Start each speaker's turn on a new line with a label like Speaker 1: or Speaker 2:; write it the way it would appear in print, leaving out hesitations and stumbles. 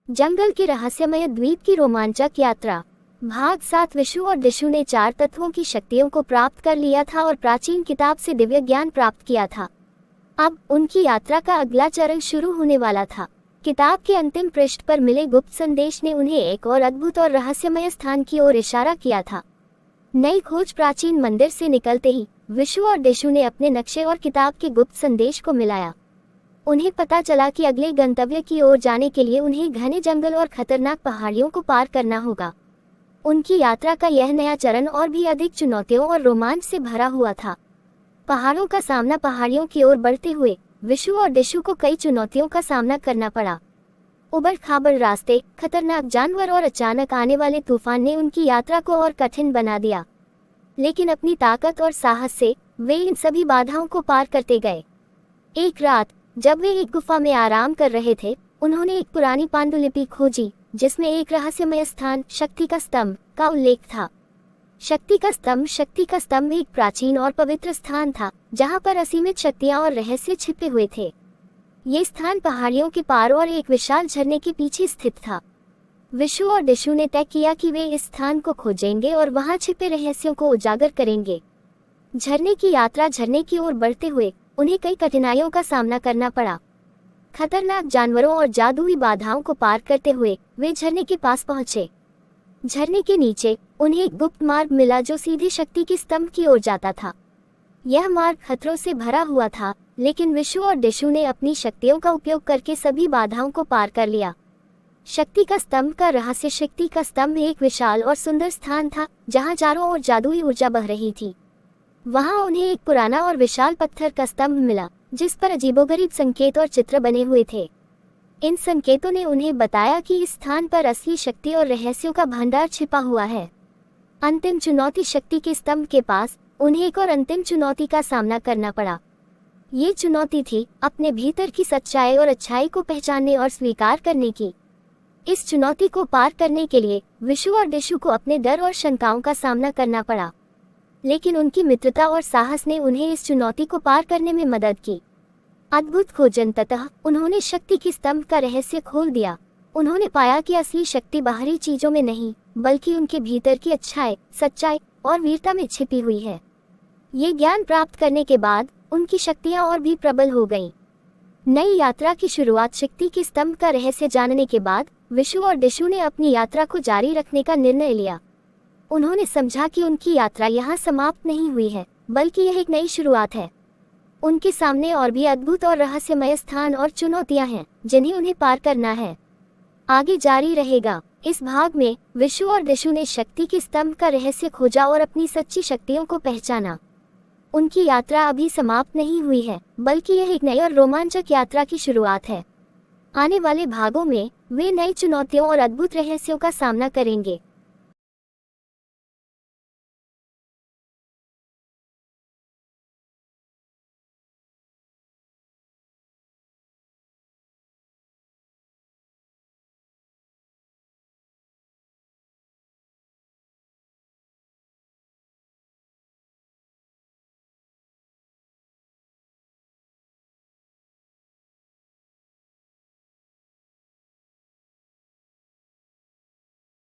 Speaker 1: जंगल के रहस्यमय द्वीप की रोमांचक यात्रा। भाग 7। विशु और दिशु ने 4 तत्वों की शक्तियों को प्राप्त कर लिया था और प्राचीन किताब से दिव्य ज्ञान प्राप्त किया था। अब उनकी यात्रा का अगला चरण शुरू होने वाला था। किताब के अंतिम पृष्ठ पर मिले गुप्त संदेश ने उन्हें एक और अद्भुत और रहस्यमय स्थान की ओर इशारा किया था। नई खोज। प्राचीन मंदिर से निकलते ही विशु और दिशु ने अपने नक्शे और किताब के गुप्त संदेश को मिलाया। उन्हें पता चला कि अगले गंतव्य की ओर जाने के लिए उन्हें घने जंगल और खतरनाक पहाड़ियों को पार करना होगा। उनकी यात्रा का यह नया चरण और भी अधिक चुनौतियों और रोमांच से भरा हुआ था। पहाड़ों का सामना। पहाड़ियों की ओर बढ़ते हुए विशु और दिशु को कई चुनौतियों का सामना करना पड़ा। उबड़-खाबड़ रास्ते, खतरनाक जानवर और अचानक आने वाले तूफान ने उनकी यात्रा को और कठिन बना दिया। लेकिन अपनी ताकत और साहस से वे इन सभी बाधाओं को पार करते गए। एक रात जब वे एक गुफा में आराम कर रहे थे, उन्होंने एक पुरानी पांडुलिपि खोजी जिसमें एक रहस्यमय स्थान शक्ति का स्तंभ का उल्लेख था। शक्ति का स्तंभ एक प्राचीन और पवित्र स्थान था जहां पर असीमित शक्तियां और रहस्य छिपे हुए थे। ये स्थान पहाड़ियों के पार और एक विशाल झरने के पीछे स्थित था। विशु और दिशु ने तय किया कि वे इस स्थान को खोजेंगे और वहां छिपे रहस्यों को उजागर करेंगे। झरने की यात्रा। झरने की ओर बढ़ते हुए उन्हें कई कठिनाइयों का सामना करना पड़ा। खतरनाक जानवरों और जादुई बाधाओं को पार करते हुए वे झरने के पास पहुंचे। झरने के नीचे उन्हें एक गुप्त मार्ग मिला जो सीधे शक्ति के स्तंभ की ओर जाता था। यह मार्ग खतरों से भरा हुआ था, लेकिन विशु और दिशु ने अपनी शक्तियों का उपयोग करके सभी बाधाओं को पार कर लिया। शक्ति का स्तंभ का रहस्य। शक्ति का स्तंभ एक विशाल और सुंदर स्थान था जहां चारों ओर जादुई ऊर्जा बह रही थी। वहां उन्हें एक पुराना और विशाल पत्थर का स्तंभ मिला जिस पर अजीबोगरीब संकेत और चित्र बने हुए थे। इन संकेतों ने उन्हें बताया कि इस स्थान पर असली शक्ति और रहस्यों का भंडार छिपा हुआ है। अंतिम चुनौती। शक्ति के स्तंभ के पास उन्हें एक और अंतिम चुनौती का सामना करना पड़ा। ये चुनौती थी अपने भीतर की सच्चाई और अच्छाई को पहचानने और स्वीकार करने की। इस चुनौती को पार करने के लिए विशु और दिशु को अपने डर और शंकाओं का सामना करना पड़ा, लेकिन उनकी मित्रता और साहस ने उन्हें इस चुनौती को पार करने में मदद की। अद्भुत खोज। अंततः उन्होंने शक्ति के स्तंभ का रहस्य खोल दिया। उन्होंने पाया कि असली शक्ति बाहरी चीजों में नहीं, बल्कि उनके भीतर की अच्छाई, सच्चाई और वीरता में छिपी हुई है। ये ज्ञान प्राप्त करने के बाद उनकी शक्तियां और भी प्रबल हो गईं। नई यात्रा की शुरुआत। शक्ति के स्तंभ का रहस्य जानने के बाद विशु और दिशु ने अपनी यात्रा को जारी रखने का निर्णय लिया। उन्होंने समझा कि उनकी यात्रा यहाँ समाप्त नहीं हुई है, बल्कि यह एक नई शुरुआत है। उनके सामने और भी अद्भुत और रहस्यमय स्थान और चुनौतियां हैं जिन्हें उन्हें पार करना है। आगे जारी रहेगा। इस भाग में विशु और दिशु ने शक्ति के स्तंभ का रहस्य खोजा और अपनी सच्ची शक्तियों को पहचाना। उनकी यात्रा अभी समाप्त नहीं हुई है, बल्कि यह एक नई और रोमांचक यात्रा की शुरुआत है। आने वाले भागों में वे नई चुनौतियों और अद्भुत रहस्यों का सामना करेंगे।